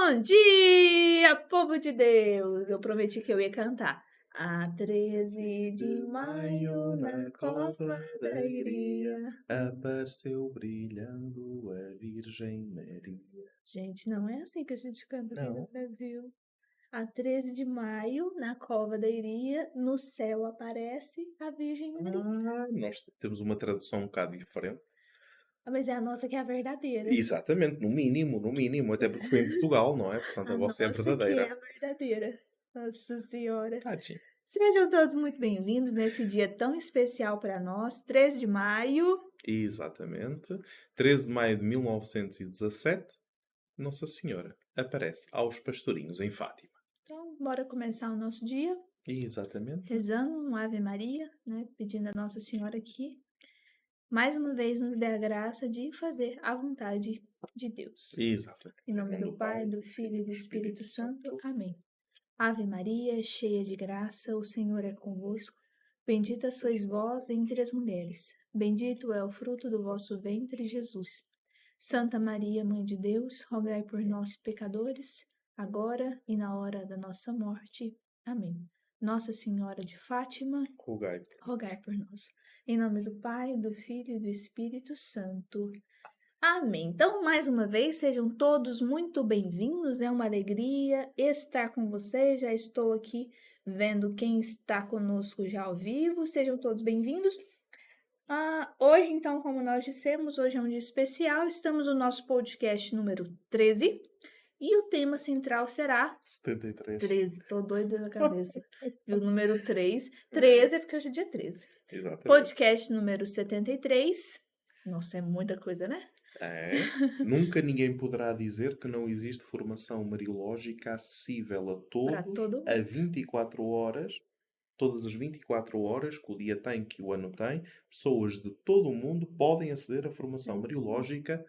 Bom dia, povo de Deus! Eu prometi que eu ia cantar. A 13 de maio, na cova da iria. Apareceu brilhando a Virgem Maria. Gente, não é assim que a gente canta aqui no Não. Brasil. A 13 de maio, na cova da iria, no céu aparece a Virgem Maria. Nós temos uma tradução um bocado diferente. Mas é a nossa que é a verdadeira. Exatamente, no mínimo. Até porque foi em Portugal, não é? Portanto, a A vossa é a nossa que é verdadeira. a verdadeira. Nossa Senhora. Tadinho. Sejam todos muito bem-vindos nesse dia tão especial para nós, 13 de maio. Exatamente. 13 de maio de 1917, Nossa Senhora aparece aos pastorinhos em Fátima. Então, bora começar o nosso dia Exatamente. rezando um Ave Maria, né? Pedindo a Nossa Senhora que mais uma vez nos dê a graça de fazer a vontade de Deus. Exatamente. Em nome do Pai, do Filho e do Espírito Santo. Amém. Ave Maria, cheia de graça, o Senhor é convosco. Bendita sois vós entre as mulheres. Bendito é o fruto do vosso ventre, Jesus. Santa Maria, Mãe de Deus, rogai por nós, pecadores, agora e na hora da nossa morte. Amém. Nossa Senhora de Fátima, Rogai. rogai por nós. Em nome do Pai, do Filho e do Espírito Santo. Amém. Então, mais uma vez, sejam todos muito bem-vindos. É uma alegria estar com vocês. Já estou aqui vendo quem está conosco já ao vivo. Sejam todos bem-vindos. Hoje, então, como nós dissemos, hoje é um dia especial. Estamos no nosso podcast número 13 e o tema central será 73. 13. Tô doida da cabeça. Viu o número 3. 13 é porque hoje é dia 13. Exatamente. Podcast número 73. Nossa, é muita coisa, né? É. Nunca ninguém poderá dizer que não existe formação mariológica acessível a Para todos todo a mundo. 24 horas, todas as 24 horas que o dia tem, que o ano tem, pessoas de todo o mundo podem aceder à formação mariológica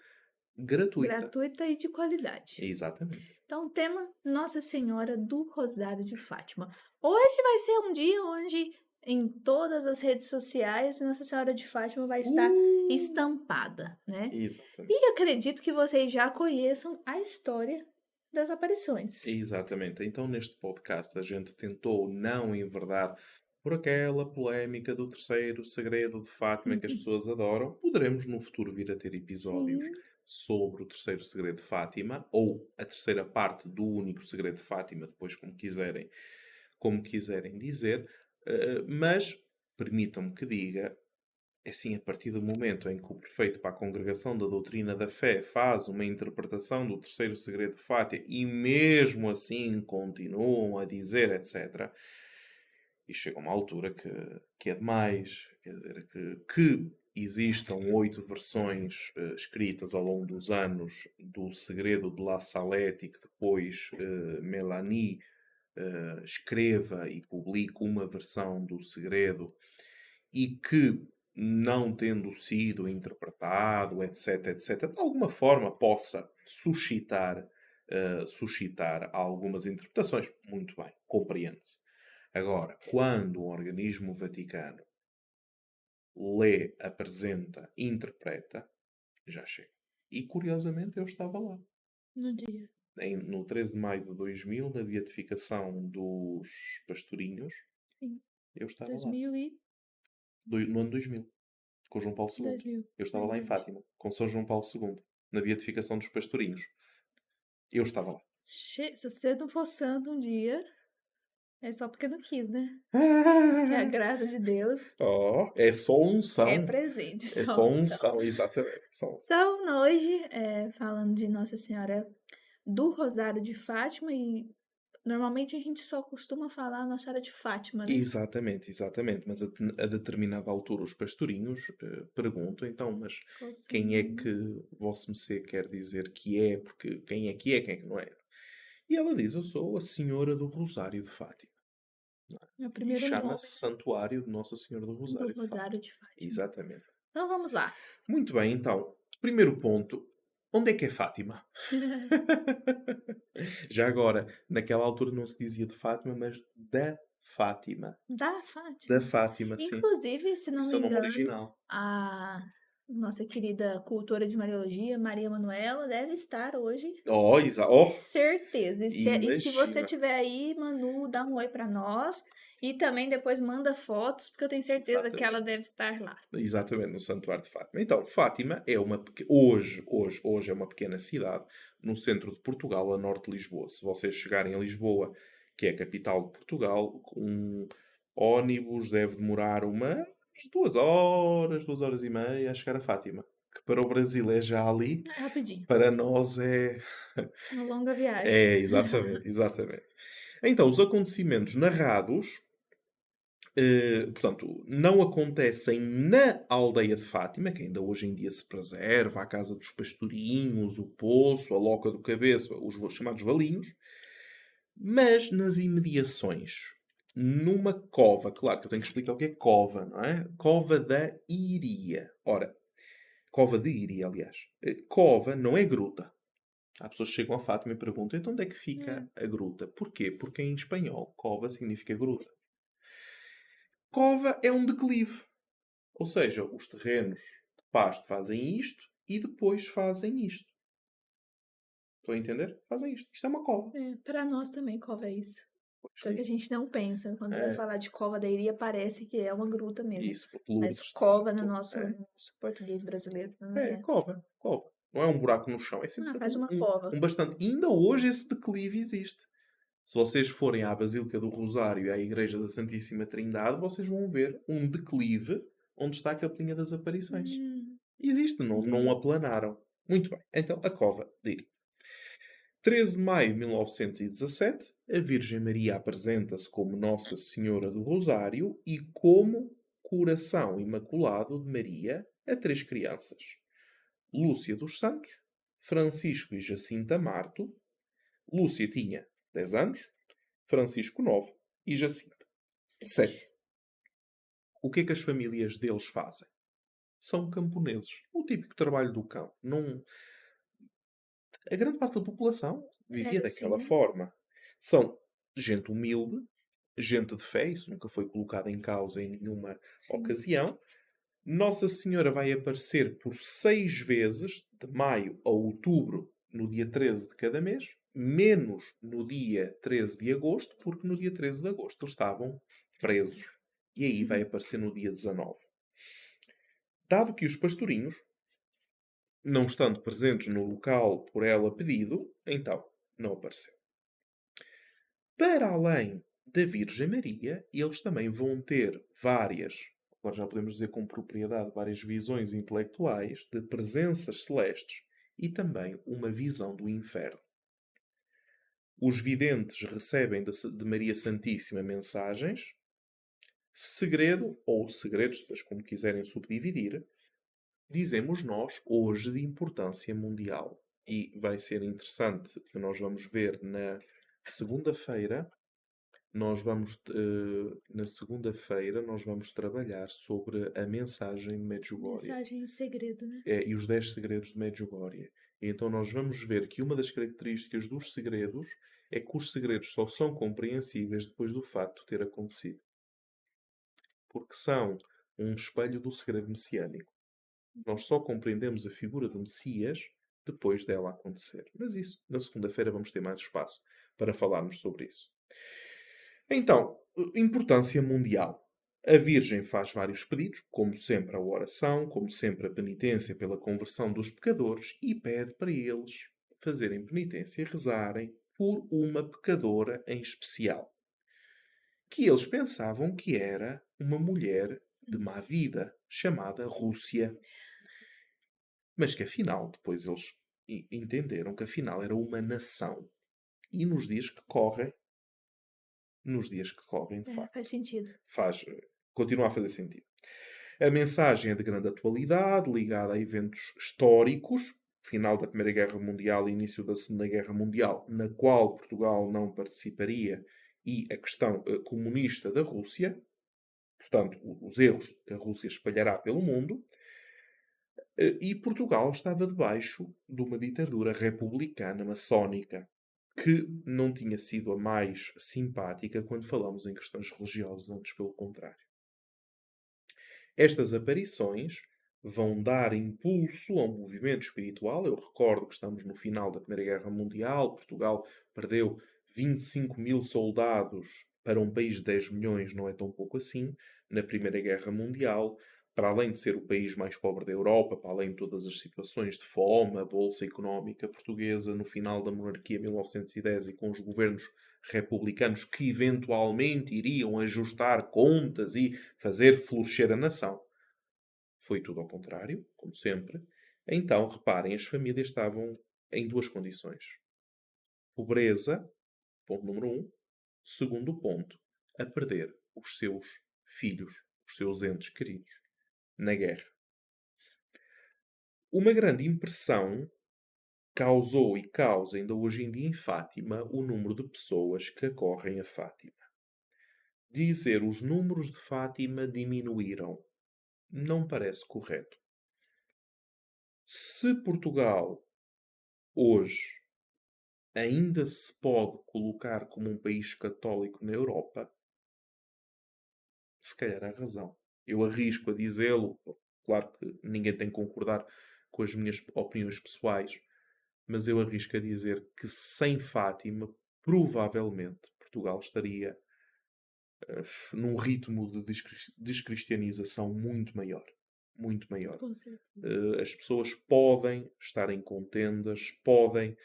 gratuita. Gratuita e de qualidade. Exatamente. Então, o tema Nossa Senhora do Rosário de Fátima. Hoje vai ser um dia onde em todas as redes sociais Nossa Senhora de Fátima vai estar estampada, né? Exatamente. E acredito que vocês já conheçam a história das aparições. Exatamente. Então, neste podcast, a gente tentou não enverdar por aquela polémica do terceiro segredo de Fátima que as pessoas adoram. Poderemos, no futuro, vir a ter episódios Sim. sobre o terceiro segredo de Fátima, ou a terceira parte do único segredo de Fátima, depois como quiserem dizer. Mas, permitam-me que diga, assim, a partir do momento em que o prefeito para a Congregação da Doutrina da Fé faz uma interpretação do terceiro segredo de Fátima e mesmo assim continuam a dizer, etc., e chega uma altura que é demais. Quer dizer, que existam 8 versões escritas ao longo dos anos do segredo de La Salette e que depois Melanie escreva e publique uma versão do segredo e que, não tendo sido interpretado, etc., de alguma forma possa suscitar algumas interpretações. Muito bem, compreende-se. Agora, quando o organismo Vaticano lê, apresenta, interpreta, já chega. E, curiosamente, eu estava lá. No dia. No 13 de maio de 2000, na beatificação dos pastorinhos, Sim. eu estava lá. 2000 e... No ano 2000, com João Paulo II. 2000. Eu estava lá em Fátima, com São João Paulo II, na beatificação dos pastorinhos. Eu estava lá. Se você não for santo um dia, é só porque não quis, né? Que a graça de Deus Oh, é só unção. é presente. É só unção, exatamente. Só unção. Então, hoje, falando de Nossa Senhora do Rosário de Fátima, e normalmente a gente só costuma falar Nossa Senhora de Fátima, né? Exatamente. Mas a determinada altura os pastorinhos perguntam, então, mas quem é que Vosso Mecê quer dizer que é? Porque quem é que não é? E ela diz, eu sou a Senhora do Rosário de Fátima. É o E primeiro nome chama-se Santuário de Nossa Senhora do do Rosário de Fátima. Rosário de Fátima. Exatamente. Então, vamos lá. Muito bem, então, primeiro ponto. Onde é que é Fátima? Já agora, naquela altura não se dizia de Fátima, mas da Fátima. Da Fátima. Da Fátima, sim. Inclusive, se não Esse me é o nome engano, original. a Nossa querida cultora de Mariologia, Maria Manuela, deve estar hoje, Oh, certeza. E se você imagina. tiver aí, Manu, dá um oi para nós. E também depois manda fotos, porque eu tenho certeza que ela Exatamente. deve estar lá. Exatamente, no Santuário de Fátima. Então, Fátima é uma hoje é uma pequena cidade no centro de Portugal, a norte de Lisboa. Se vocês chegarem a Lisboa, que é a capital de Portugal, um ónibus deve demorar umas 2 horas, 2 horas e meia a chegar a Fátima. Que para o Brasil é já ali, É rapidinho. para nós é. Uma longa viagem. É, exatamente, exatamente. Então, os acontecimentos narrados portanto, não acontecem na aldeia de Fátima, que ainda hoje em dia se preserva, a casa dos pastorinhos, o poço, a loca do cabeça, os chamados valinhos, mas nas imediações, numa cova, claro que eu tenho que explicar o que é cova, não é? Cova da Iria. Ora, cova de Iria, aliás. Cova não é gruta. Há pessoas que chegam a Fátima e perguntam, então onde é que fica Hum, a gruta? Porquê? Porque em espanhol, cova significa gruta. Cova é um declive. Ou seja, os terrenos de pasto fazem isto e depois fazem isto. Estão a entender? Fazem isto. Isto é uma cova. para nós também, cova é isso. Pois Só é que a isso. gente não pensa. Quando vai É falar de cova da Iria, parece que é uma gruta mesmo. isso, porque Mas Lourdes, de cova no facto, nosso, no nosso português brasileiro não é é. cova. Cova. Não é um buraco no chão, é Ah, simplesmente faz uma cova. um bastante. E ainda hoje esse declive existe. Se vocês forem à Basílica do Rosário e à Igreja da Santíssima Trindade, vocês vão ver um declive onde está a Capelinha das Aparições. Hum, Existe, não entendi. aplanaram. Muito bem. Então, a cova, diga. 13 de maio de 1917, a Virgem Maria apresenta-se como Nossa Senhora do Rosário e como Coração Imaculado de Maria a três crianças: Lúcia dos Santos, Francisco e Jacinta Marto. Lúcia tinha 10 anos, Francisco 9 e Jacinta 7. 7. O que é que as famílias deles fazem? São camponeses. O típico trabalho do campo. Não, a grande parte da população vivia Era assim, daquela né? forma. São gente humilde, gente de fé, isso nunca foi colocado em causa em nenhuma Sim. ocasião. Nossa Senhora vai aparecer por 6 vezes, de maio a outubro, no dia 13 de cada mês, menos no dia 13 de agosto, porque no dia 13 de agosto eles estavam presos. E aí vai Uhum. aparecer no dia 19. Dado que os pastorinhos, não estando presentes no local por ela pedido, então não apareceu. Para além da Virgem Maria, eles também vão ter várias, agora já podemos dizer com propriedade, várias visões intelectuais de presenças celestes e também uma visão do inferno. Os videntes recebem de Maria Santíssima mensagens, segredo ou segredos, depois como quiserem subdividir, dizemos nós, hoje de importância mundial. E vai ser interessante que nós vamos ver na segunda-feira. Na segunda-feira, nós vamos trabalhar sobre a mensagem de Medjugorje Mensagem em segredo, né? e os 10 segredos de Medjugorje. E então nós vamos ver que uma das características dos segredos é que os segredos só são compreensíveis depois do facto ter acontecido. Porque são um espelho do segredo messiânico. Nós só compreendemos a figura do Messias depois dela acontecer. Mas isso, na segunda-feira, vamos ter mais espaço para falarmos sobre isso. Então, importância mundial. A Virgem faz vários pedidos, como sempre a oração, como sempre a penitência pela conversão dos pecadores, e pede para eles fazerem penitência e rezarem por uma pecadora em especial, que eles pensavam que era uma mulher de má vida, chamada Rússia, mas que afinal, depois eles entenderam que afinal era uma nação. E nos dias que correm, de É, faz facto, sentido. faz, continua a fazer sentido. A mensagem é de grande atualidade, ligada a eventos históricos, final da Primeira Guerra Mundial e início da Segunda Guerra Mundial, na qual Portugal não participaria, e a questão comunista da Rússia, portanto, os erros que a Rússia espalhará pelo mundo, e Portugal estava debaixo de uma ditadura republicana maçónica, que não tinha sido a mais simpática quando falamos em questões religiosas, antes pelo contrário. Estas aparições vão dar impulso a um movimento espiritual. Eu recordo que estamos no final da Primeira Guerra Mundial, Portugal perdeu 25 mil soldados para um país de 10 milhões, não é tão pouco assim, na Primeira Guerra Mundial. Para além de ser o país mais pobre da Europa, para além de todas as situações de fome, a bolsa económica portuguesa no final da monarquia 1910 e com os governos republicanos que eventualmente iriam ajustar contas e fazer florescer a nação. Foi tudo ao contrário, como sempre. Então, reparem, as famílias estavam em duas condições. Pobreza, ponto número um. Segundo ponto, a perder os seus filhos, os seus entes queridos, na guerra. Uma grande impressão causou e causa ainda hoje em dia em Fátima o número de pessoas que acorrem a Fátima. Dizer os números de Fátima diminuíram não parece correto. Se Portugal hoje ainda se pode colocar como um país católico na Europa, se calhar há razão. Eu arrisco a dizê-lo, claro que ninguém tem que concordar com as minhas opiniões pessoais, mas eu arrisco a dizer que sem Fátima, provavelmente, Portugal estaria num ritmo de descristianização muito maior. Muito maior. Com certeza. As pessoas podem estar em contendas, podem,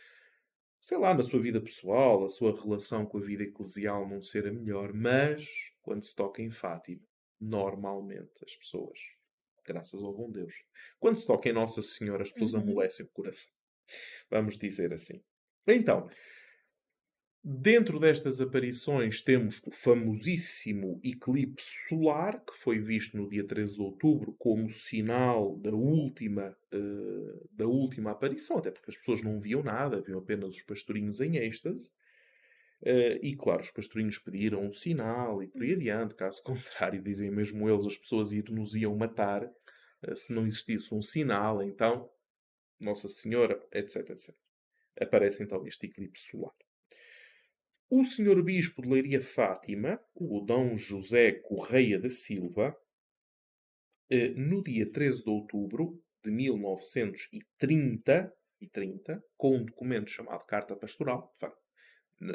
sei lá, na sua vida pessoal, a sua relação com a vida eclesial não ser a melhor, mas quando se toca em Fátima, normalmente as pessoas, graças ao bom Deus, quando se toca em Nossa Senhora, as pessoas Uhum. amolecem o coração. Vamos dizer assim. Então, dentro destas aparições temos o famosíssimo eclipse solar, que foi visto no dia 13 de outubro como sinal da última aparição, até porque as pessoas não viam nada, viam apenas os pastorinhos em êxtase. E claro, os pastorinhos pediram um sinal e por aí adiante, caso contrário, dizem mesmo eles, as pessoas nos iam matar se não existisse um sinal, então, Nossa Senhora, etc, etc. Aparece então este eclipse solar. O senhor bispo de Leiria Fátima, o Dom José Correia da Silva, no dia 13 de outubro de 1930, com um documento chamado Carta Pastoral,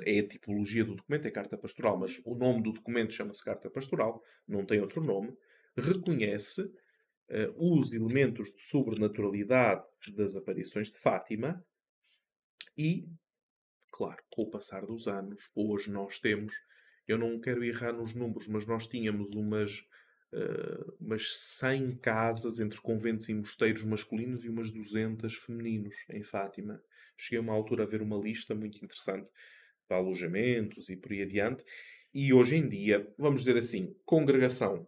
é a tipologia do documento, é Carta Pastoral, mas o nome do documento chama-se Carta Pastoral, não tem outro nome, reconhece os elementos de sobrenaturalidade das aparições de Fátima e, claro, com o passar dos anos, hoje nós temos, eu não quero errar nos números, mas nós tínhamos umas 100 casas entre conventos e mosteiros masculinos e umas 200 femininos em Fátima. Cheguei a uma altura a ver uma lista muito interessante para alojamentos e por aí adiante. E hoje em dia, vamos dizer assim, congregação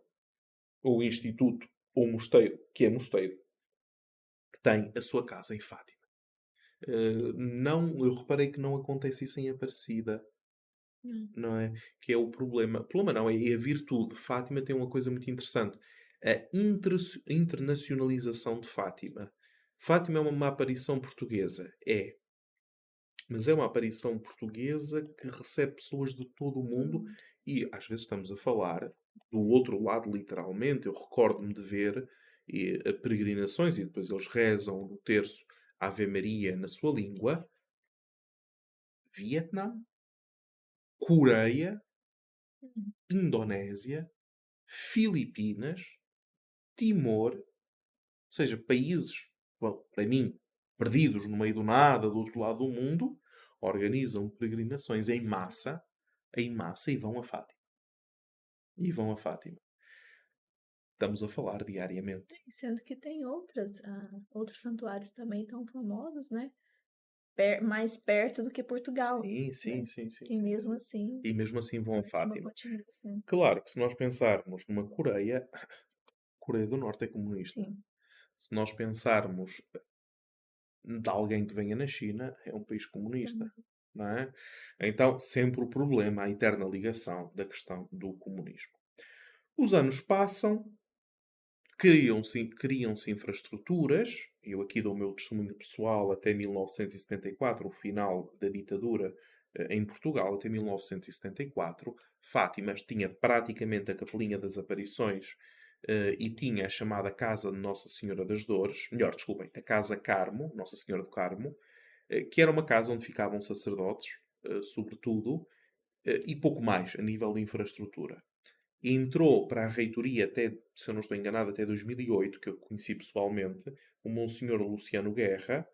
ou instituto ou mosteiro, que é mosteiro, tem a sua casa em Fátima. Não, eu reparei que não acontece isso em Aparecida, Hum. não é? Que é o problema. O problema não, é a virtude. Fátima tem uma coisa muito interessante. A internacionalização de Fátima. Fátima é uma aparição portuguesa. É. Mas é uma aparição portuguesa que recebe pessoas de todo o mundo Hum. e às vezes estamos a falar do outro lado, literalmente. Eu recordo-me de ver peregrinações e depois eles rezam no terço Ave Maria na sua língua. Vietnã, Coreia, Hum. Indonésia, Filipinas, Timor, ou seja, países, bom, para mim, perdidos no meio do nada, do outro lado do mundo, organizam peregrinações em massa e vão a Fátima. E vão a Fátima. Estamos a falar diariamente. Sendo que tem outros santuários também tão famosos, né? Mais perto do que Portugal, Sim, né? sim, sim, sim, E sim. mesmo assim, E mesmo assim vão a Fátima Fátima. continua sendo. Claro que se nós pensarmos numa Coreia, Coreia do Norte é comunista. Sim. Se nós pensarmos de alguém que venha na China, é um país comunista. Também. Não é? Então, sempre o problema, a eterna ligação da questão do comunismo. Os anos passam, criam-se infraestruturas. Eu aqui dou o meu testemunho pessoal até 1974, o final da ditadura em Portugal, até 1974. Fátima tinha praticamente a Capelinha das Aparições e tinha a chamada Casa de Nossa Senhora das Dores, melhor, desculpem, a Casa Carmo, Nossa Senhora do Carmo, que era uma casa onde ficavam sacerdotes, sobretudo, e pouco mais a nível de infraestrutura. Entrou para a reitoria até, se eu não estou enganado, até 2008, que eu conheci pessoalmente, o Monsenhor Luciano Guerra,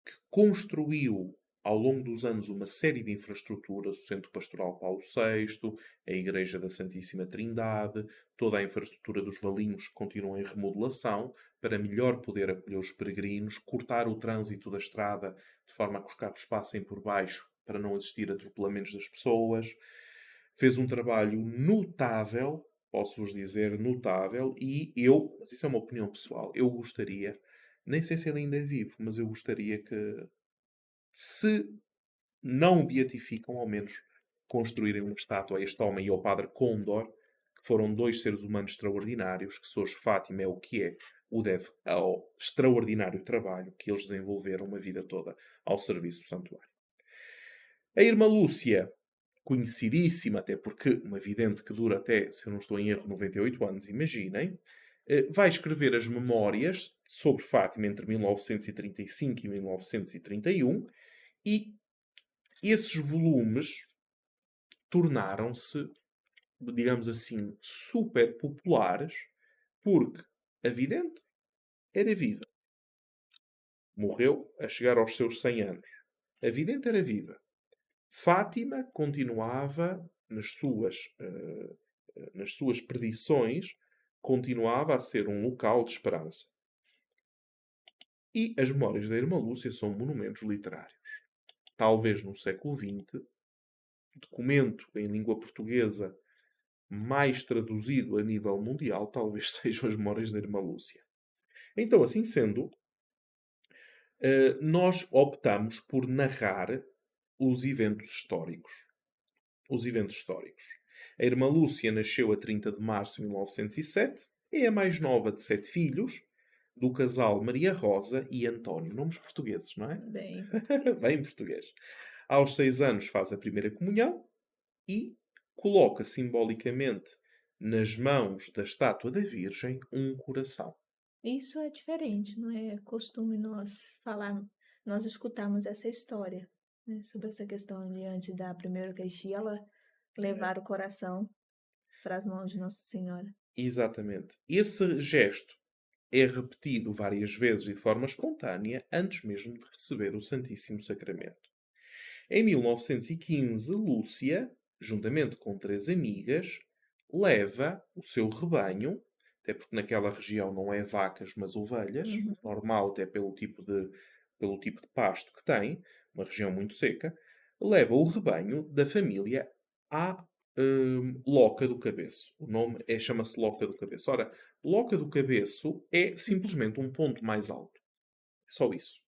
que construiu ao longo dos anos uma série de infraestruturas, o Centro Pastoral Paulo VI, a Igreja da Santíssima Trindade, toda a infraestrutura dos Valinhos que continua em remodelação, para melhor poder acolher os peregrinos, cortar o trânsito da estrada de forma a que os carros passem por baixo para não existir atropelamentos das pessoas. Fez um trabalho notável, posso-vos dizer notável, e eu, mas isso é uma opinião pessoal, eu gostaria, nem sei se ele ainda é vivo, mas eu gostaria que, se não o beatificam, ao menos construírem uma estátua a este homem e ao padre Condor, que foram dois seres humanos extraordinários, que se hoje Fátima é o que é, o deve ao extraordinário trabalho que eles desenvolveram uma vida toda ao serviço do santuário. A irmã Lúcia, conhecidíssima, até porque uma vidente que dura até, se eu não estou em erro, 98 anos, imaginem, vai escrever as memórias sobre Fátima entre 1935 e 1931 e esses volumes tornaram-se, digamos assim, super populares porque a vidente era viva. Morreu a chegar aos seus 100 anos. A vidente era viva. Fátima continuava nas suas predições, continuava a ser um local de esperança. E as memórias da Irmã Lúcia são monumentos literários. Talvez no século XX, documento em língua portuguesa mais traduzido a nível mundial, talvez sejam as memórias da Irmã Lúcia. Então, assim sendo, nós optamos por narrar os eventos históricos. Os eventos históricos. A Irmã Lúcia nasceu a 30 de março de 1907. É a mais nova de 7 filhos, do casal Maria Rosa e António. Nomes portugueses, não é? Bem português. Bem português. Aos 6 anos faz a primeira comunhão e coloca simbolicamente nas mãos da estátua da Virgem um coração. Isso é diferente, não é costume nós escutarmos essa história, né, sobre essa questão de antes da primeira Eucaristia, ela levar o coração para as mãos de Nossa Senhora. Exatamente. Esse gesto é repetido várias vezes e de forma espontânea antes mesmo de receber o Santíssimo Sacramento. Em 1915, Lúcia, juntamente com 3 amigas, leva o seu rebanho, até porque naquela região não é vacas, mas ovelhas, Uhum. normal até pelo tipo de pasto que tem, uma região muito seca, leva o rebanho da família à Loca do Cabeço. O nome chama-se Loca do Cabeço. Ora, Loca do Cabeço é simplesmente um ponto mais alto. É só isso.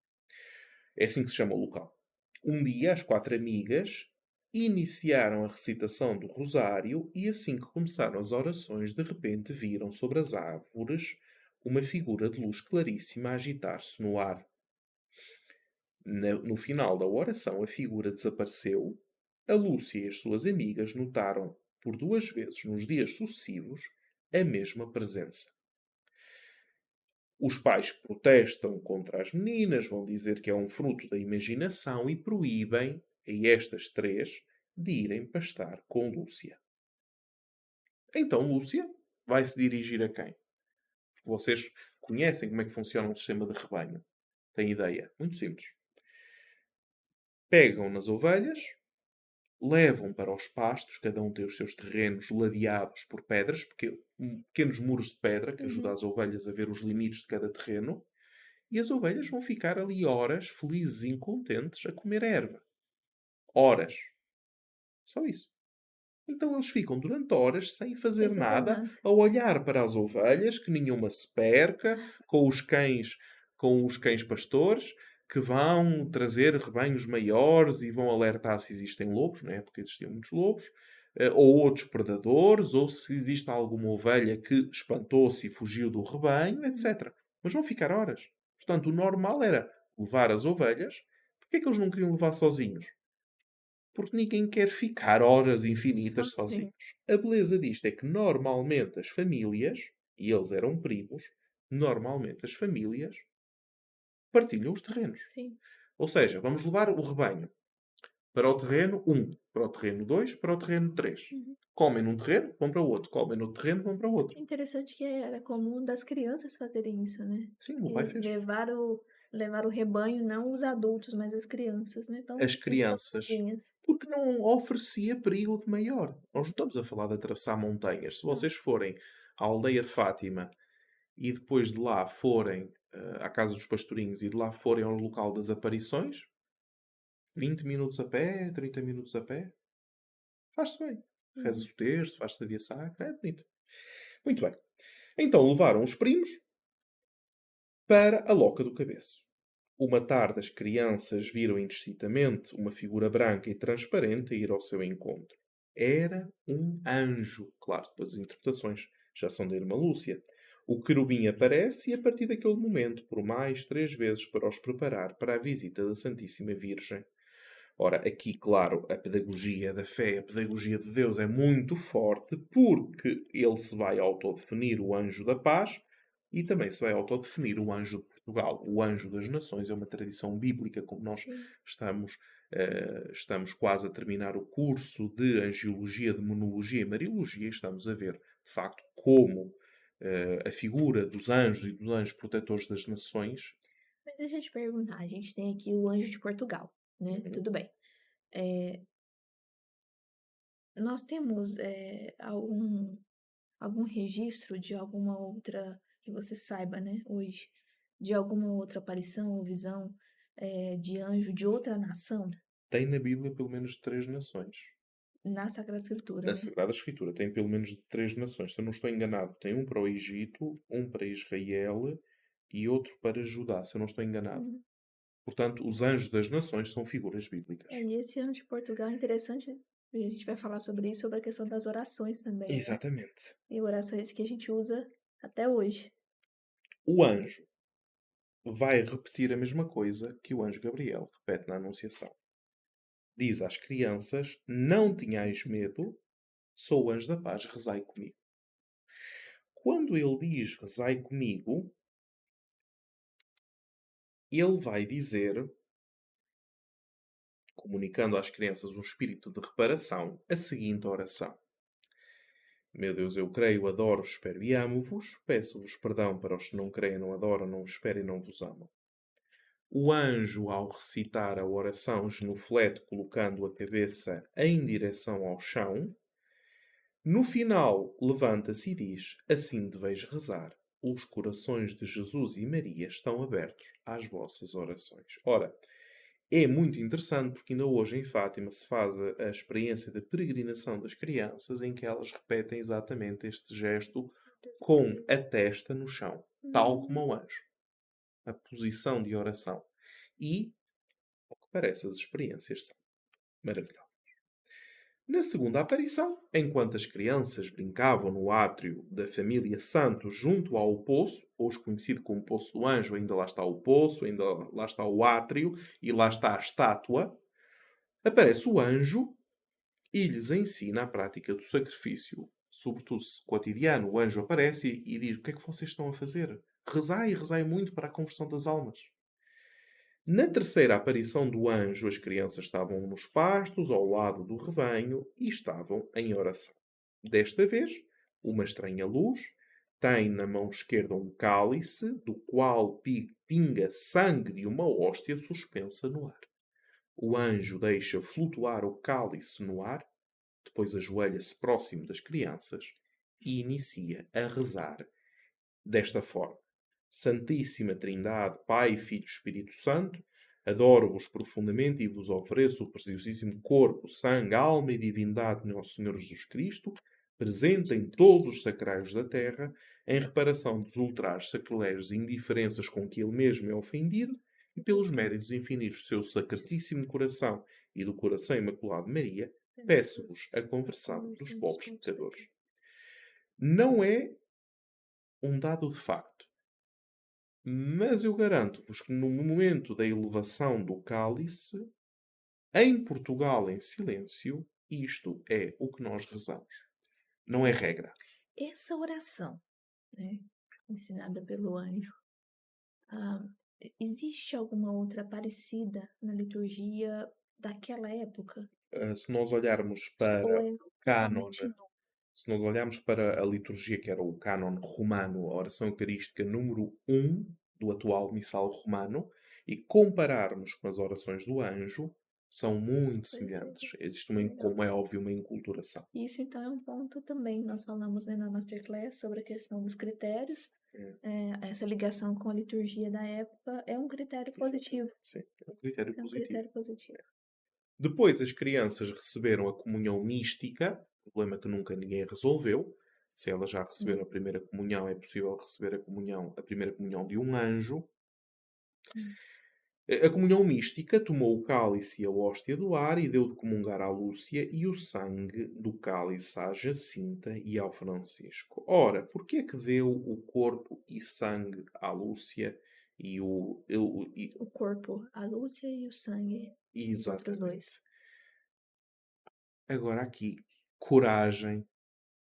É assim que se chama o local. Um dia, as 4 amigas iniciaram a recitação do Rosário e assim que começaram as orações, de repente viram sobre as árvores uma figura de luz claríssima a agitar-se no ar. No final da oração, a figura desapareceu. A Lúcia e as suas amigas notaram por 2 vezes nos dias sucessivos a mesma presença. Os pais protestam contra as meninas, vão dizer que é um fruto da imaginação e proíbem a estas 3 de irem pastar com Lúcia. Então Lúcia vai se dirigir a quem? Vocês conhecem como é que funciona um sistema de rebanho. Têm ideia? Muito simples. Pegam nas ovelhas, levam para os pastos, cada um tem os seus terrenos ladeados por pedras, pequenos muros de pedra que ajudam Uhum. as ovelhas a ver os limites de cada terreno, e as ovelhas vão ficar ali horas, felizes e contentes, a comer erva. Horas. Só isso. Então eles ficam durante horas sem fazer Sem fazer nada, nada. a olhar para as ovelhas, que nenhuma se perca, com os cães pastores, que vão trazer rebanhos maiores e vão alertar se existem lobos, na época existiam muitos lobos, ou outros predadores, ou se existe alguma ovelha que espantou-se e fugiu do rebanho, Uhum. etc. Mas vão ficar horas. Portanto, o normal era levar as ovelhas. Porquê é que eles não queriam levar sozinhos? Porque ninguém quer ficar horas Só infinitas assim. sozinhos. A beleza disto é que normalmente as famílias e eles eram primos, normalmente as famílias partilham os terrenos. Sim. Ou seja, vamos levar o rebanho para o terreno um, para o terreno 2, para o terreno 3. Uhum. Comem num terreno, vão para o outro. Comem no terreno, vão para o outro. É interessante que era comum das crianças fazerem isso, né? Sim, o meu pai E fez. levar o rebanho, não os adultos, mas as crianças, né? Então, As então crianças, sozinhas. porque não oferecia perigo de maior. Nós não estamos a falar de atravessar montanhas. Se Não. vocês forem à aldeia de Fátima e depois de lá forem à Casa dos Pastorinhos e de lá forem ao local das aparições, 20 minutos a pé, 30 minutos a pé, faz-se bem. Uhum. Reza-se o terço, faz-se a via sacra, é bonito. Muito bem. Então levaram os primos para a Loca do Cabeço. Uma tarde as crianças viram indistintamente uma figura branca e transparente a ir ao seu encontro. Era um anjo. Claro, depois as interpretações já são da irmã Lúcia. O querubim aparece e, a partir daquele momento, por mais 3 vezes para os preparar para a visita da Santíssima Virgem. Ora, aqui, claro, a pedagogia da fé, a pedagogia de Deus é muito forte porque ele se vai autodefinir o anjo da paz e também se vai autodefinir o anjo de Portugal. O anjo das nações é uma tradição bíblica, como nós Sim. estamos, estamos quase a terminar o curso de angiologia, demonologia e mariologia, e estamos a ver, de facto, como a figura dos anjos e dos anjos protetores das nações. Mas deixa eu te perguntar, a gente tem aqui o anjo de Portugal, né? Uhum. Tudo bem. É, nós temos algum registro de alguma outra, que você saiba, né, hoje, de alguma outra aparição ou visão de anjo de outra nação Tem na Bíblia pelo menos 3 nações. na Sagrada Escritura, Na né? Sagrada Escritura tem pelo menos 3 nações. Se eu não estou enganado, tem um para o Egito, um para Israel e outro para Judá, se eu não estou enganado. Uhum. Portanto, os anjos das nações são figuras bíblicas. E esse anjo de Portugal é interessante, e a gente vai falar sobre isso, sobre a questão das orações também, né? Exatamente. E orações que a gente usa até hoje. O anjo vai repetir a mesma coisa que o anjo Gabriel repete na Anunciação. Diz às crianças: Não tenhais medo, sou o anjo da paz, rezai comigo. Quando ele diz rezai comigo, ele vai dizer, comunicando às crianças um espírito de reparação, a seguinte oração: Meu Deus, eu creio, adoro, espero e amo-vos. Peço-vos perdão para os que não creem, não adoram, não esperam e não vos amam. O anjo, ao recitar a oração, genuflete, colocando a cabeça em direção ao chão. No final, levanta-se e diz: Assim deveis rezar. Os corações de Jesus e Maria estão abertos às vossas orações. Ora, é muito interessante porque ainda hoje em Fátima se faz a experiência da peregrinação das crianças em que elas repetem exatamente este gesto com a testa no chão, tal como o Hum. anjo. A posição de oração. E, ao que parece, as experiências são maravilhosas. Na segunda aparição, enquanto as crianças brincavam no átrio da família Santos junto ao poço, hoje conhecido como Poço do Anjo, ainda lá está o poço, ainda lá está o átrio e lá está a estátua, aparece o anjo e lhes ensina a prática do sacrifício, sobretudo cotidiano. O anjo aparece e diz: O que é que vocês estão a fazer? Rezai e rezai muito para a conversão das almas. Na terceira aparição do anjo, as crianças estavam nos pastos, ao lado do rebanho, e estavam em oração. Desta vez, uma estranha luz tem na mão esquerda um cálice, do qual pinga sangue de uma hóstia suspensa no ar. O anjo deixa flutuar o cálice no ar, depois ajoelha-se próximo das crianças e inicia a rezar desta forma: Santíssima Trindade, Pai, Filho e Espírito Santo, adoro-vos profundamente e vos ofereço o preciosíssimo corpo, sangue, alma e divindade de Nosso Senhor Jesus Cristo, presente em todos os sacrários da terra, em reparação dos ultrajes, sacrilégios e indiferenças com que ele mesmo é ofendido, e pelos méritos infinitos do seu sacratíssimo coração e do coração imaculado de Maria, peço-vos a conversão dos pobres pecadores. Não é um dado de facto. Mas eu garanto-vos que no momento da elevação do cálice, em Portugal em silêncio, isto é o que nós rezamos. Não é regra. Essa oração. né, ensinada pelo anjo. Ah, existe alguma outra parecida na liturgia daquela época? Se nós olharmos Ou para é o cânon, totalmente novo? se nós olharmos para a liturgia que era o cânon romano, a oração eucarística número um do atual missal romano, e compararmos com as orações do anjo, são muito Pois é, semelhantes. Existe, que legal. como é óbvio, uma enculturação. Isso então é um ponto também, nós falamos, né, na masterclass sobre a questão dos critérios. É, Essa ligação com a liturgia da época é um critério exatamente, positivo. sim. É um critério É um positivo. critério positivo. Depois as crianças receberam a comunhão mística, problema que nunca ninguém resolveu. Se elas já receberam Hum, a primeira comunhão, é possível receber a primeira comunhão de um anjo. hum. A comunhão mística tomou o cálice e a hóstia do ar e deu de comungar à Lúcia e o sangue do cálice à Jacinta e ao Francisco. Ora, porquê é que deu o corpo e sangue à Lúcia e O corpo, a Lúcia e o sangue, os outros exatamente. dois. Agora aqui, coragem,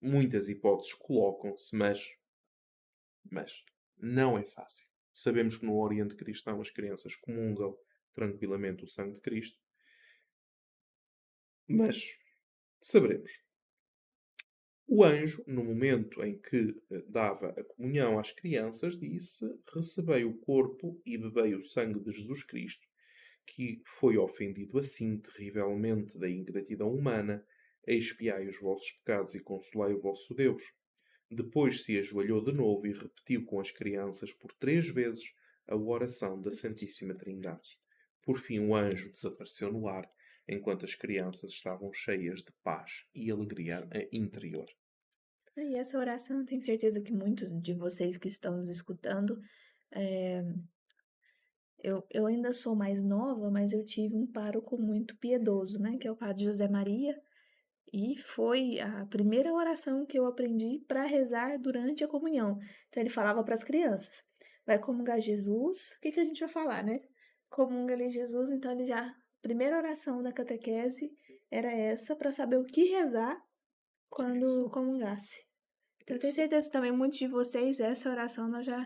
muitas hipóteses colocam-se, mas não é fácil. Sabemos que no Oriente Cristão as crianças comungam tranquilamente o sangue de Cristo, mas saberemos. O anjo, no momento em que dava a comunhão às crianças, disse: Recebei o corpo e bebei o sangue de Jesus Cristo, que foi ofendido assim terrivelmente da ingratidão humana. Expiai os vossos pecados e consolai o vosso Deus. Depois se ajoelhou de novo e repetiu com as crianças por 3 vezes a oração da Santíssima Trindade. Por fim, o anjo desapareceu no ar, enquanto as crianças estavam cheias de paz e alegria interior. E essa oração, tenho certeza que muitos de vocês que estão nos escutando, eh, eu ainda sou mais nova, mas eu tive um pároco muito piedoso, né, que é o padre José Maria, e foi a primeira oração que eu aprendi para rezar durante a comunhão. Então ele falava para as crianças: "Vai comungar Jesus", o que que a gente vai falar, né? Comunga ali Jesus, então ele já primeira oração da catequese era essa para saber o que rezar Isso, quando comungasse. Então eu tenho isso. certeza que também muitos de vocês essa oração nós já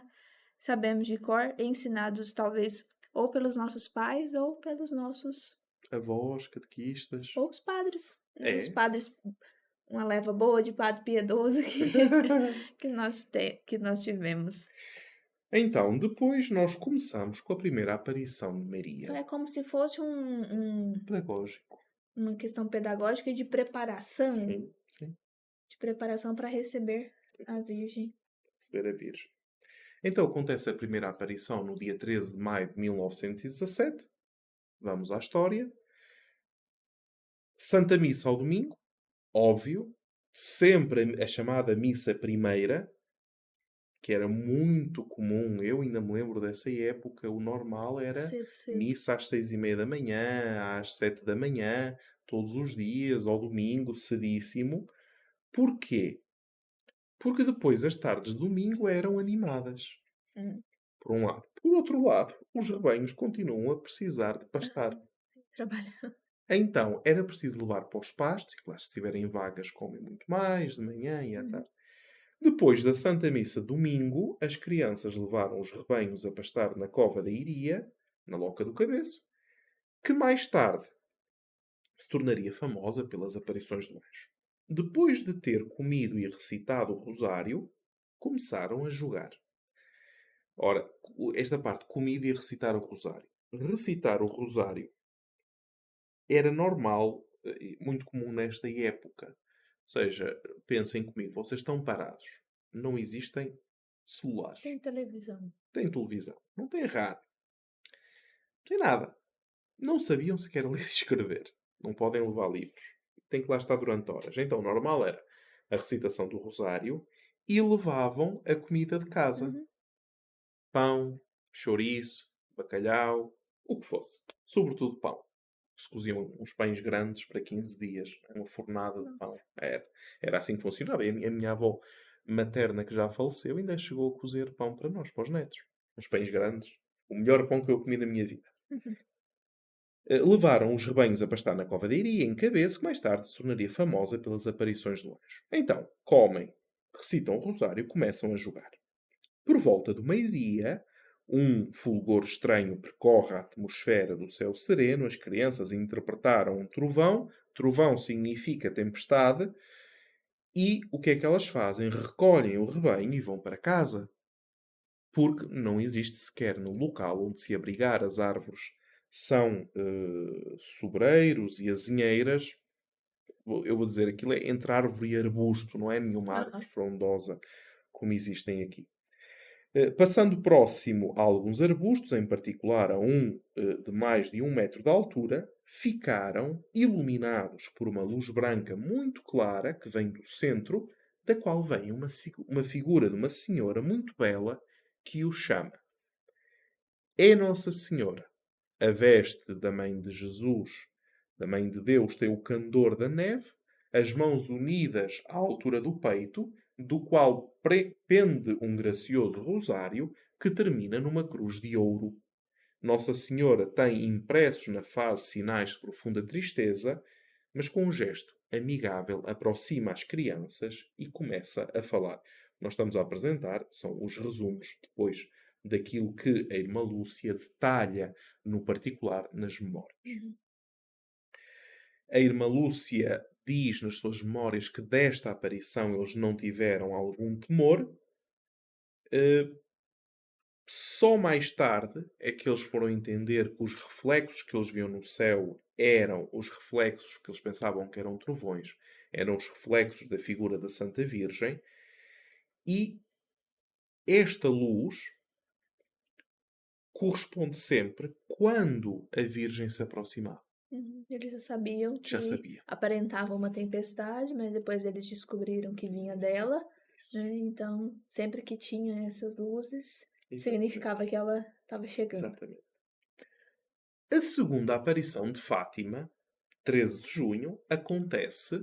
sabemos de cor, ensinados talvez ou pelos nossos pais ou pelos nossos Avós, catequistas. ou os padres, né, os É. padres, uma leva boa de padre piedoso que que nós tivemos. Então, depois nós começamos com a primeira aparição de Então Maria. é como se fosse Pedagógico. uma questão pedagógica Sim, sim. de preparação para receber a Virgem. Receber a Virgem. Então acontece a primeira aparição no dia 13 de maio de 1917. Vamos à história. Santa Missa ao domingo, óbvio. Sempre a chamada missa primeira, que era muito comum. Eu ainda me lembro dessa época. O normal era Cedo, cedo. missa às 6:30 da manhã, às 7 da manhã, todos os dias, ao domingo, cedíssimo. Porquê? Porque depois as tardes de domingo eram animadas, Hum. por um lado. Por outro lado, os rebanhos continuam a precisar de pastar. Aham. Trabalha. Então, era preciso levar para os pastos, e claro, se estiverem vagas, comem muito mais, de manhã e à Uhum. tarde. Depois da Santa Missa domingo, as crianças levaram os rebanhos a pastar na cova da Iria, na Loca do Cabeço, que mais tarde se tornaria famosa pelas aparições do anjo. Depois de ter comido e recitado o rosário, começaram a jogar. Ora, esta parte, comido e recitar o rosário. Recitar o rosário era normal, muito comum nesta época. Ou seja, pensem comigo, vocês estão parados. Não existem celulares. Tem televisão. Têm televisão. Não têm rádio. Não têm nada. Não sabiam sequer ler e escrever. Não podem levar livros. Têm que lá estar durante horas. Então, o normal era a recitação do rosário e levavam a comida de casa. Uhum. Pão, chouriço, bacalhau, o que fosse. Sobretudo pão. Se coziam uns pães grandes para 15 dias. Uma fornada de pão. Nossa. Era assim que funcionava. E a minha avó materna, que já faleceu, ainda chegou a cozer pão para nós, para os netos. Uns pães grandes. O melhor pão que eu comi na minha vida. Uhum. Levaram os rebanhos a pastar na cova de Iria, em Cabeça, que mais tarde se tornaria famosa pelas aparições do anjo. Então, comem. recitam o rosário e começam a jogar. Por volta do meio-dia, um fulgor estranho percorre a atmosfera do céu sereno. As crianças interpretaram um trovão. Trovão significa tempestade. E o que é que elas fazem? Recolhem o rebanho e vão para casa. Porque não existe sequer no local onde se abrigar as árvores são sobreiros e azinheiras. Eu vou dizer, aquilo é entre árvore e arbusto, não é nenhuma árvore Aham. frondosa como existem aqui. Passando próximo a alguns arbustos, em particular a um de mais de 1 metro de altura, ficaram iluminados por uma luz branca muito clara que vem do centro, da qual vem uma figura de uma senhora muito bela que o chama. É Nossa Senhora. A veste da Mãe de Jesus, da Mãe de Deus, tem o candor da neve, as mãos unidas à altura do peito, do qual pende um gracioso rosário que termina numa cruz de ouro. Nossa Senhora tem impressos na face sinais de profunda tristeza, mas com um gesto amigável aproxima as crianças e começa a falar. Nós estamos a apresentar, são os resumos depois daquilo que a irmã Lúcia detalha no particular nas memórias. Uhum. A irmã Lúcia diz nas suas memórias que desta aparição eles não tiveram algum temor. eh, Só mais tarde é que eles foram entender que os reflexos que eles viam no céu eram os reflexos que eles pensavam que eram trovões, eram os reflexos da figura da Santa Virgem, e esta luz corresponde sempre quando a Virgem se aproximava. Uhum. Eles já sabiam Já que sabia. aparentava uma tempestade, mas depois eles descobriram que vinha Isso, dela, isso. né? Então, sempre que tinha essas luzes, significava Exatamente. que ela estava chegando. Exatamente. A segunda aparição de Fátima, 13 de junho, acontece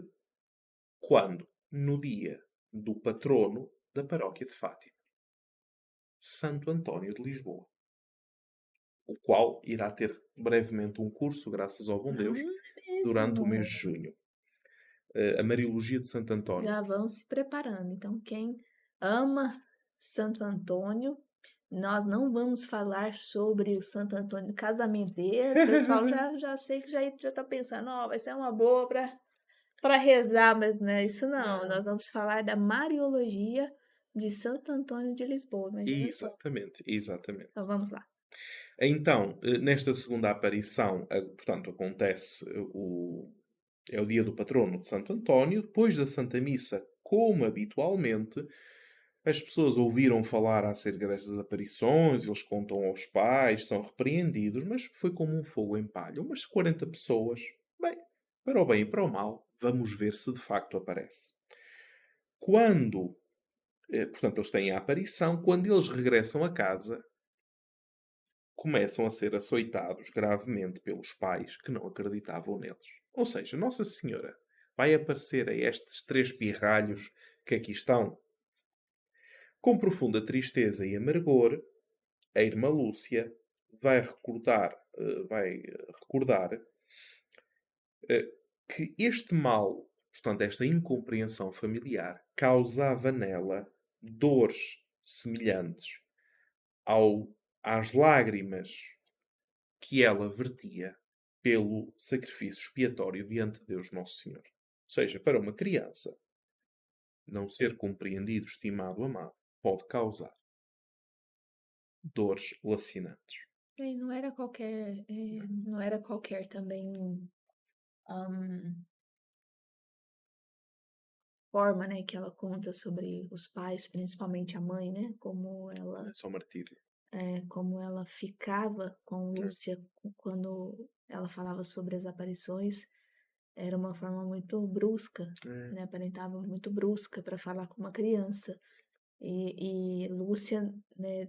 quando? No dia do patrono da paróquia de Fátima, Santo António de Lisboa, o qual irá ter brevemente um curso, graças ao bom Ah, Deus, é durante o mês mesmo. de junho. A Mariologia de Santo António. Já vão se preparando. Então, quem ama Santo Antônio, nós não vamos falar sobre o Santo Antônio casamenteiro. O pessoal já sei que já tá pensando, ó, vai ser uma boa para rezar, mas não é isso não. Não. Nós vamos falar da Mariologia de Santo Antônio de Lisboa. Imagina só. Exatamente, Então exatamente. vamos lá. Então, nesta segunda aparição, portanto, acontece é o dia do patrono de Santo António, depois da Santa Missa, como habitualmente, as pessoas ouviram falar acerca destas aparições, eles contam aos pais, são repreendidos, mas foi como um fogo em palha. Umas 40 pessoas. Bem, para o bem e para o mal, vamos ver se de facto aparece. Quando, portanto, eles têm a aparição, quando eles regressam a casa, começam a ser açoitados gravemente pelos pais que não acreditavam neles. Ou seja, Nossa Senhora vai aparecer a estes três pirralhos que aqui estão. Com profunda tristeza e amargor, a irmã Lúcia vai recordar que este mal, portanto, esta incompreensão familiar, causava nela dores semelhantes ao, às lágrimas que ela vertia pelo sacrifício expiatório diante de Deus Nosso Senhor. Ou seja, para uma criança, não ser compreendido, estimado, amado, pode causar dores lacinantes. E não era qualquer também forma, né, que ela conta sobre os pais, principalmente a mãe, né, É só martírio. como ela ficava com É, Lúcia quando ela falava sobre as aparições, era uma forma muito brusca, é, né, aparentava muito brusca para falar com uma criança. E Lúcia, né,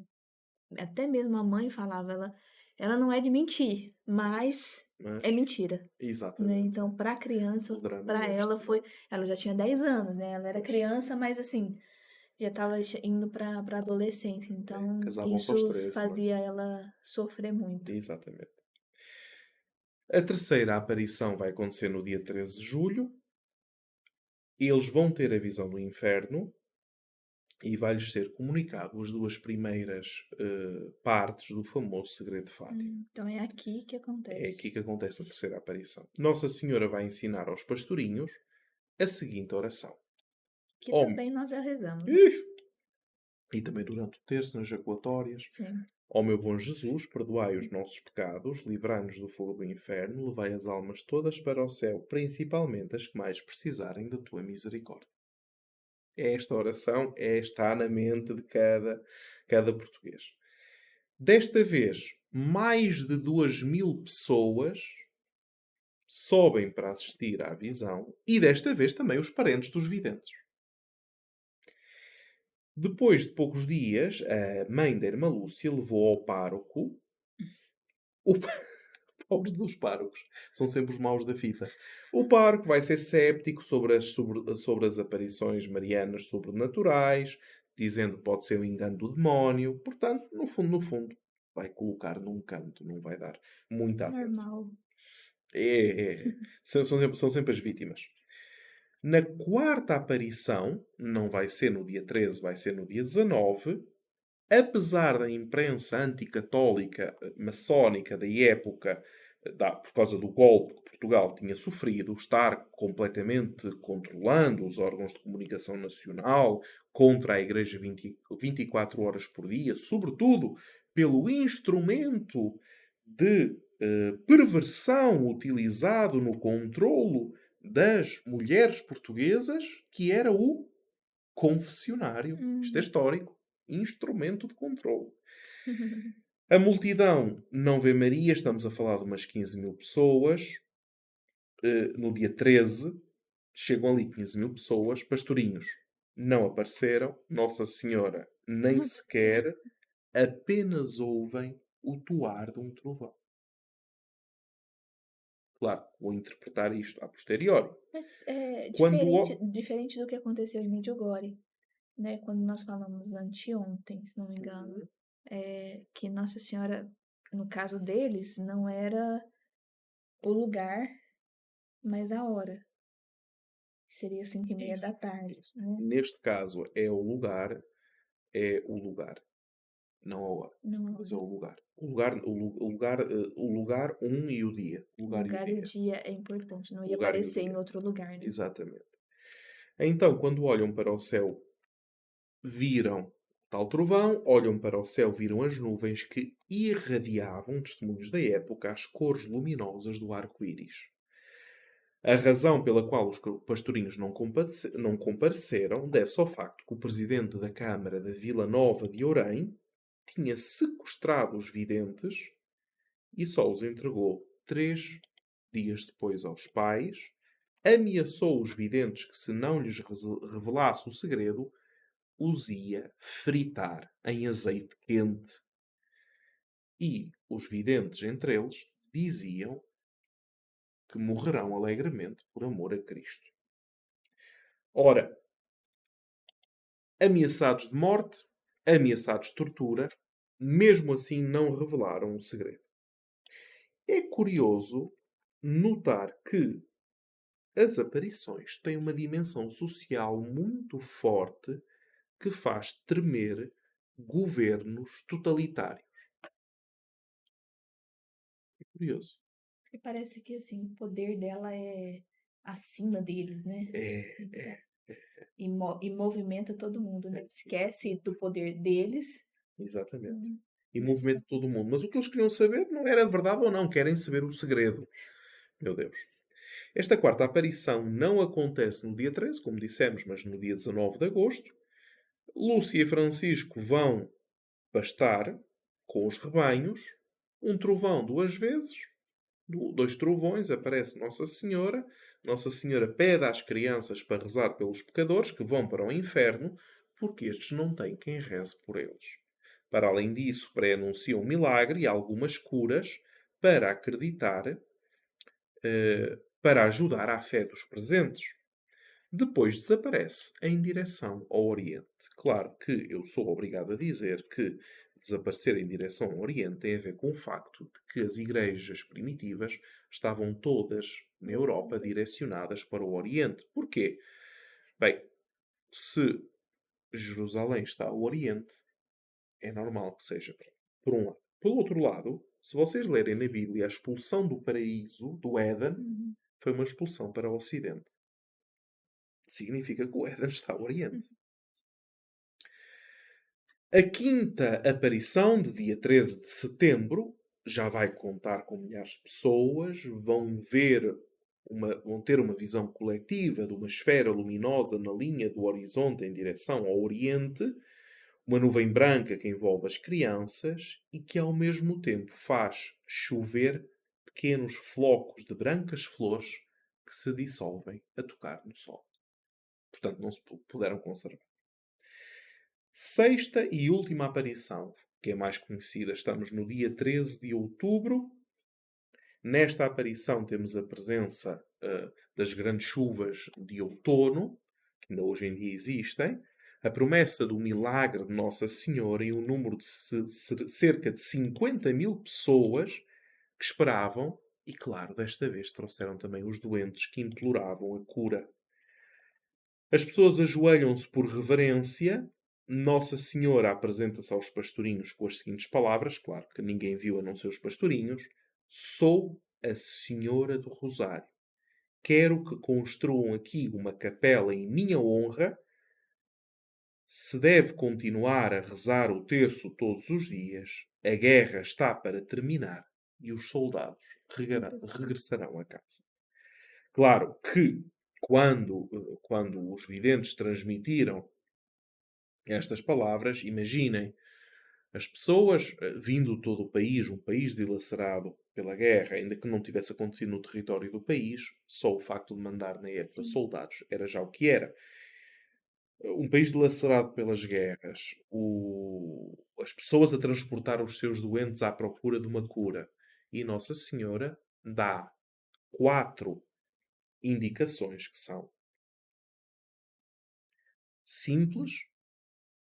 até mesmo a mãe falava, ela não é de mentir, mas mas, é mentira, né. exatamente. Então para a criança, O drama para é ela este, não é? foi ela já tinha 10 anos, né, ela era Pois, criança, mas assim, já estava indo para adolescência, é, então casavam-se aos isso 13, não é? fazia ela sofrer muito. Exatamente. A terceira aparição vai acontecer no dia 13 de julho. Eles vão ter a visão do inferno. e vai-lhes ser comunicado as duas primeiras partes do famoso segredo de Fátima. Então é aqui que É acontece. aqui que acontece a terceira aparição. Nossa Senhora vai ensinar aos pastorinhos a seguinte oração. Que Ó, também nós já rezamos, né? Ih, e também durante o terço, nas jaculatórias. Sim. Ó meu bom Jesus, perdoai os nossos pecados, livrai-nos do fogo do inferno, levai as almas todas para o céu, principalmente as que mais precisarem da tua misericórdia. Esta oração está na mente de cada português. Desta vez, mais de 2.000 pessoas sobem para assistir à visão e desta vez também os parentes dos videntes. Depois de poucos dias, a mãe da irmã Lúcia levou ao pároco. O pobres dos párocos. São sempre os maus da fita. O pároco vai ser céptico sobre as aparições marianas sobrenaturais, dizendo que pode ser um engano do demónio. Portanto, no fundo, vai colocar num canto, não vai dar muita atenção. Normal. São sempre as vítimas. Na quarta aparição, não vai ser no dia 13, vai ser no dia 19, apesar da imprensa anticatólica maçónica da época, por causa do golpe que Portugal tinha sofrido, estar completamente controlando os órgãos de comunicação nacional contra a Igreja 24 horas por dia, sobretudo pelo instrumento de perversão utilizado no controlo das mulheres portuguesas, que era o confessionário. Isto é Hum. histórico. Instrumento de controle. A multidão não vê Maria, estamos a falar de umas 15.000 pessoas. No dia 13, chegam ali 15.000 pessoas. Pastorinhos não apareceram. Nossa Senhora nem Nossa Senhora. sequer, apenas ouvem o toar de um trovão. Claro, vou interpretar isto a posteriori. Mas é Quando diferente do que aconteceu em Medjugorje, né? Quando nós falamos anteontem, se não me engano, que Nossa Senhora, no caso deles, não era o lugar, mas a hora. Seria 5:30 da isso, tarde, isso. né? Neste caso é o lugar. Não a hora, Não a mas é hora. o lugar. O lugar e o dia. O O lugar e o lugar e o dia. dia é importante, não O ia lugar e o aparecer dia. em outro lugar, né? Exatamente. Então, quando olham para o céu, viram tal trovão, olham para o céu, viram as nuvens que irradiavam, testemunhos da época, as cores luminosas do arco-íris. A razão pela qual os pastorinhos não compareceram deve-se ao facto que o presidente da Câmara da Vila Nova de Ourém tinha sequestrado os videntes e só os entregou 3 dias depois aos pais, ameaçou os videntes que, se não lhes revelasse o segredo, os ia fritar em azeite quente. E os videntes, entre eles, diziam que morrerão alegremente por amor a Cristo. Ora, ameaçados de morte, ameaçados de tortura, mesmo assim não revelaram o segredo. É curioso notar que as aparições têm uma dimensão social muito forte que faz tremer governos totalitários. É curioso. E parece que, assim, o poder dela é acima deles, né? É, Então, e movimenta todo mundo, né? Esquece do exatamente. poder deles. Exatamente. Hum, E Isso. movimento todo mundo. Mas o que eles queriam saber não era verdade ou não. Querem saber o segredo. Meu Deus. Esta quarta aparição não acontece no dia 13, como dissemos, mas no dia 19 de agosto. Lúcia e Francisco vão pastar com os rebanhos. Um trovão 2 vezes. Dois trovões, aparece Nossa Senhora. Nossa Senhora pede às crianças para rezar pelos pecadores que vão para o inferno, porque estes não têm quem reze por eles. Para além disso, pré-anuncia um milagre e algumas curas para acreditar, para ajudar à fé dos presentes. Depois desaparece em direção ao Oriente. Claro que eu sou obrigado a dizer que desaparecer em direção ao Oriente tem a ver com o facto de que as igrejas primitivas estavam todas na Europa Voltadas. direcionadas para o Oriente. Porquê? Bem, se Jerusalém está ao Oriente. É normal que seja, por um lado. Pelo outro lado, se vocês lerem na Bíblia, a expulsão do paraíso, do Éden, Uhum. foi uma expulsão para o Ocidente. Significa que o Éden está ao Oriente. A quinta aparição, de dia 13 de setembro, já vai contar com milhares de pessoas, vão ter uma visão coletiva de uma esfera luminosa na linha do horizonte em direção ao Oriente, uma nuvem branca que envolve as crianças e que ao mesmo tempo faz chover pequenos flocos de brancas flores que se dissolvem a tocar no sol. Portanto, não se puderam conservar. Sexta e última aparição, que é mais conhecida, estamos no dia 13 de outubro. Nesta aparição temos a presença das grandes chuvas de outono, que ainda hoje em dia existem, a promessa do milagre de Nossa Senhora e um número de cerca de 50 mil pessoas que esperavam, e claro, desta vez trouxeram também os doentes que imploravam a cura. As pessoas ajoelham-se por reverência. Nossa Senhora apresenta-se aos pastorinhos com as seguintes palavras, claro que ninguém viu a não ser os pastorinhos: Sou a Senhora do Rosário. Quero que construam aqui uma capela em minha honra. Se deve continuar a rezar o terço todos os dias, a guerra está para terminar e os soldados regressarão a casa. Claro que quando os videntes transmitiram estas palavras, imaginem as pessoas vindo de todo o país, um país dilacerado pela guerra, ainda que não tivesse acontecido no território do país, só o facto de mandar na época Sim. soldados era já o que era. Um país dilacerado pelas guerras, as pessoas a transportar os seus doentes à procura de uma cura. E Nossa Senhora dá 4 indicações que são simples,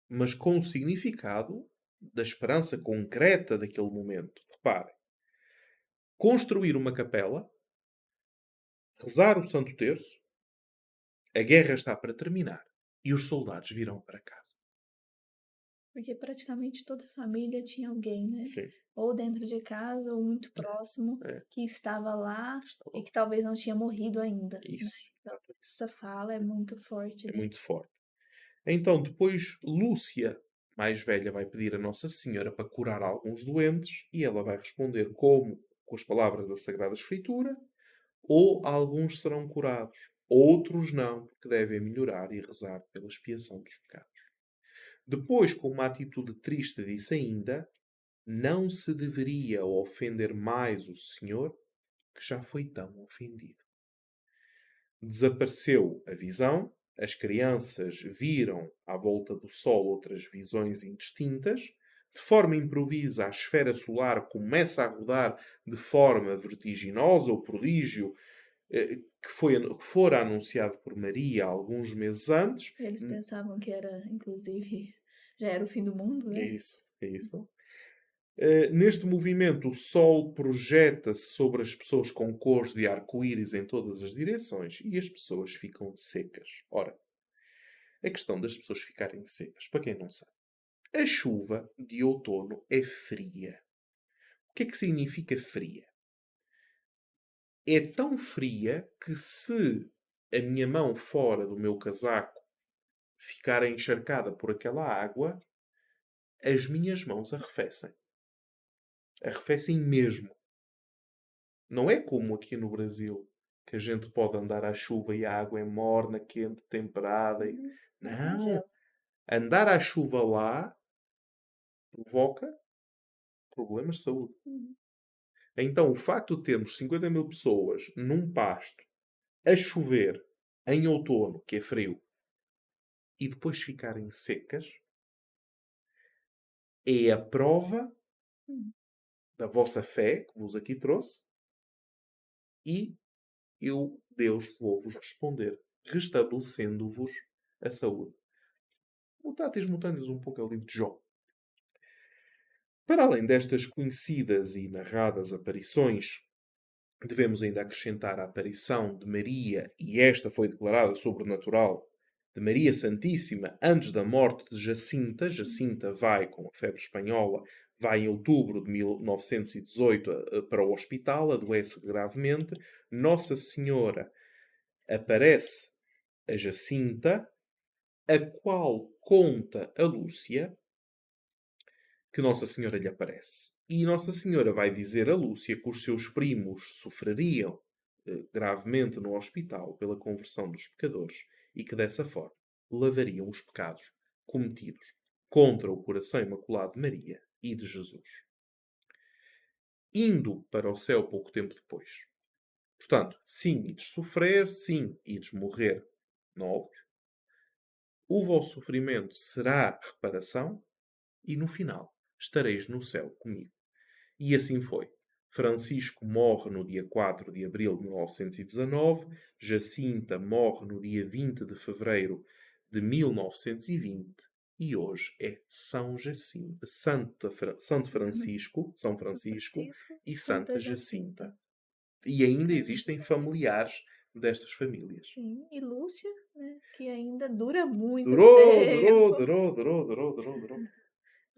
mas com o significado da esperança concreta daquele momento. Reparem. Construir uma capela, rezar o Santo Terço, a guerra está para terminar e os soldados virão para casa. Porque praticamente toda família tinha alguém, né? Sim. Ou dentro de casa, ou muito próximo, É. que estava lá Está e bom. que talvez não tinha morrido ainda. Né? Isso. Então, essa fala é muito forte. É Né? muito forte. Então, depois, Lúcia, mais velha, vai pedir a Nossa Senhora para curar alguns doentes e ela vai responder como? Com as palavras da Sagrada Escritura, ou alguns serão curados, outros não, porque devem melhorar e rezar pela expiação dos pecados. Depois, com uma atitude triste, disse ainda: Não se deveria ofender mais o Senhor, que já foi tão ofendido. Desapareceu a visão, as crianças viram à volta do Sol outras visões indistintas. De forma improvisa, a esfera solar começa a rodar de forma vertiginosa. O prodígio que fora anunciado por Maria alguns meses antes. Eles pensavam que era, inclusive, já era o fim do mundo, É né? isso, é isso. Neste movimento, o Sol projeta-se sobre as pessoas com cores de arco-íris em todas as direções e as pessoas ficam secas. Ora, a questão das pessoas ficarem secas, para quem não sabe, a chuva de outono é fria. O que é que significa fria? É tão fria que se a minha mão fora do meu casaco ficar encharcada por aquela água, as minhas mãos arrefecem. Arrefecem mesmo. Não é como aqui no Brasil, que a gente pode andar à chuva e a água é morna, quente, temperada. Não. Congela. Andar à chuva lá provoca problemas de saúde. Uhum. Então, o facto de termos 50 mil pessoas num pasto a chover em outono, que é frio, e depois ficarem secas, é a prova Uhum. da vossa fé, que vos aqui trouxe, e eu, Deus, vou-vos responder, restabelecendo-vos a saúde. Mutatis mutandis, um pouco é o livro de Jó. Para além destas conhecidas e narradas aparições, devemos ainda acrescentar a aparição de Maria, e esta foi declarada sobrenatural de Maria Santíssima antes da morte de Jacinta. Jacinta vai com a febre espanhola, vai em outubro de 1918 para o hospital, adoece gravemente. Nossa Senhora aparece a Jacinta, a qual conta a Lúcia que Nossa Senhora lhe aparece. E Nossa Senhora vai dizer a Lúcia que os seus primos sofreriam gravemente no hospital pela conversão dos pecadores e que dessa forma lavariam os pecados cometidos contra o coração imaculado de Maria e de Jesus, indo para o céu pouco tempo depois. Portanto, sim, ides sofrer, sim, ides morrer novos. O vosso sofrimento será reparação e no final estareis no céu comigo. E assim foi. Francisco morre no dia 4 de abril de 1919, Jacinta morre no dia 20 de fevereiro de 1920 e hoje é São Jacinto, Santo Francisco, São Francisco Francisco e e Santa Santa Jacinta. Jacinta. E ainda Grandes existem santos. familiares destas famílias. Sim, e Lúcia, né, que ainda dura muito Durou, durou, tempo. durou, durou, durou, durou, durou.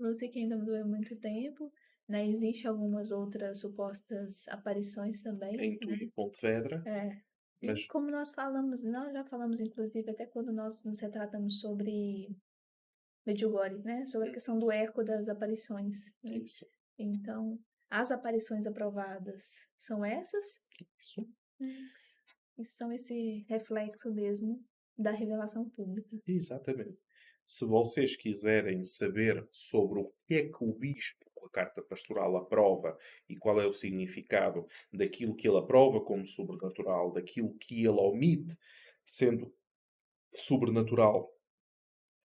Lúcia que ainda dura muito tempo, né? Existem algumas outras supostas aparições também, Em né? Tui e Pontevedra, É. E mas como nós já falamos, inclusive, até quando nós nos retratamos sobre Medjugorje, né? Sobre a questão do eco das aparições, é né? isso, Então, as aparições aprovadas são essas, isso. né? E são esse reflexo mesmo da revelação pública. Exatamente. Se vocês quiserem saber sobre o que é que o bispo, com a carta pastoral, aprova e qual é o significado daquilo que ele aprova como sobrenatural, daquilo que ele omite sendo sobrenatural,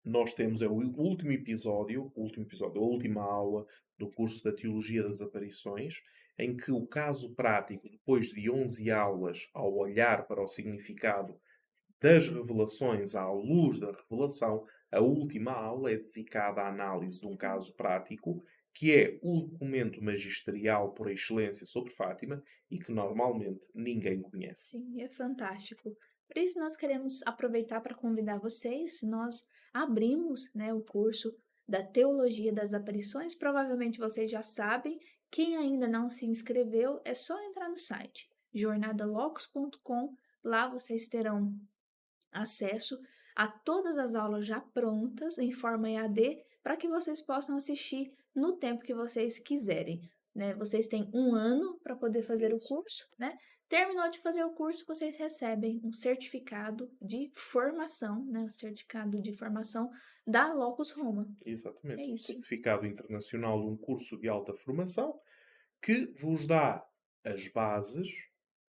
nós temos o último episódio, a última aula do curso da Teologia das Aparições, em que o caso prático, depois de 11 aulas, ao olhar para o significado das revelações à luz da revelação, a última aula é dedicada à análise de um Sim. caso prático, que é o documento magisterial por excelência sobre Fátima e que normalmente ninguém conhece. Sim, é fantástico. Por isso, nós queremos aproveitar para convidar vocês. Nós abrimos, né, o curso da Teologia das Aparições. Provavelmente vocês já sabem. Quem ainda não se inscreveu, é só entrar no site jornadalocos.com. Lá vocês terão acesso a todas as aulas já prontas em forma EAD para que vocês possam assistir no tempo que vocês quiserem. Né? Vocês têm um ano para poder fazer o curso, né? Terminou de fazer o curso, vocês recebem um certificado de formação, né? O certificado de formação da Locus Roma. É Exatamente. Um isso. certificado internacional de um curso de alta formação que vos dá as bases,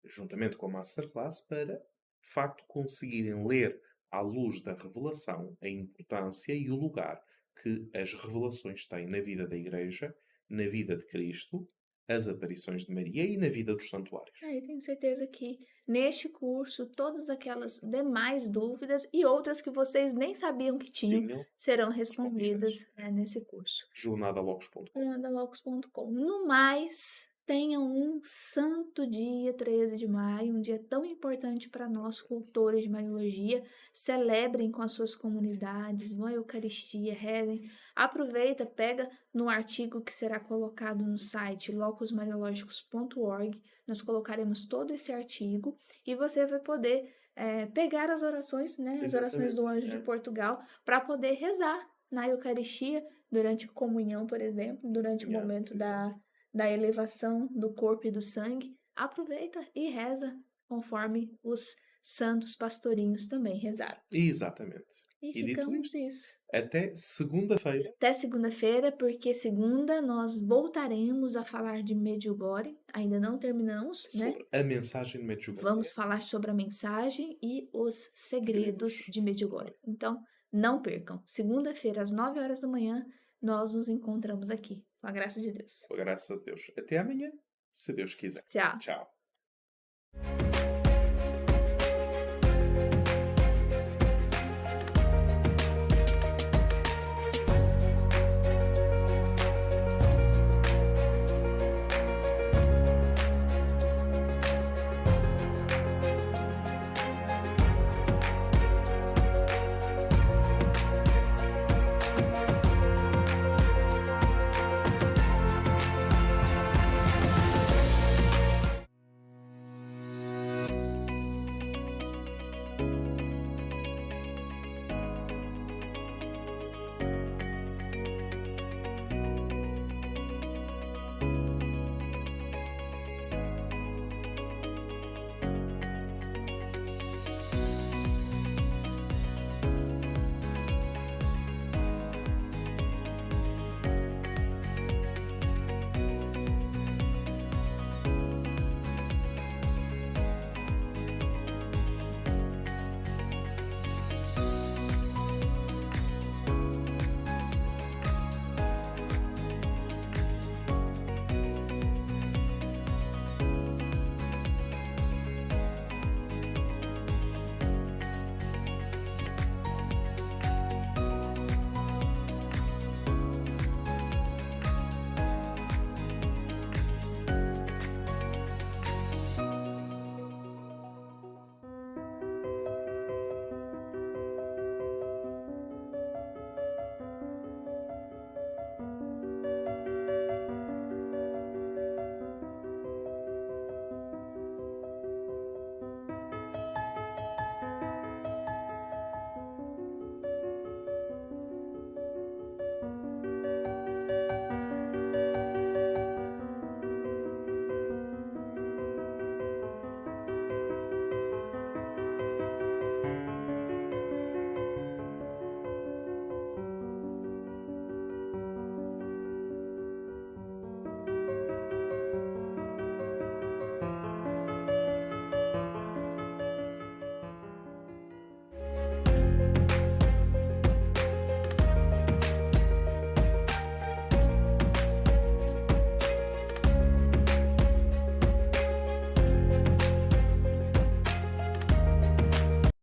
juntamente com a Masterclass, para, de facto, conseguirem ler à luz da revelação a importância e o lugar que as revelações têm na vida da Igreja, na vida de Cristo, as aparições de Maria e na vida dos santuários. Eu tenho certeza que neste curso, todas aquelas demais dúvidas e outras que vocês nem sabiam que tinham Tinham serão respondidas. respondidas, nesse curso. Jornadalocos.com. Jornadalocos.com. No mais, tenham um santo dia 13 de maio, um dia tão importante para nós, cultores de Mariologia. Celebrem com as suas comunidades, vão à Eucaristia, rezem. Aproveita, pega no artigo que será colocado no site locusmariológicos.org. Nós colocaremos todo esse artigo e você vai poder pegar as orações, né? As orações do Anjo de Portugal, para poder rezar na Eucaristia, durante a comunhão, por exemplo, durante o momento da elevação do corpo e do sangue. Aproveita e reza conforme os santos pastorinhos também rezaram. Exatamente. E E dito ficamos isto, isso. até segunda-feira. Até segunda-feira, porque segunda nós voltaremos a falar de Medjugorje. Ainda não terminamos, né? Sobre a mensagem de Medjugorje. Vamos falar sobre a mensagem e os segredos de Medjugorje. Então, não percam. Segunda-feira, às 9 horas da manhã, nós nos encontramos aqui. Com a graça de Deus. Com a graça de Deus. Até amanhã, se Deus quiser. Tchau. Tchau.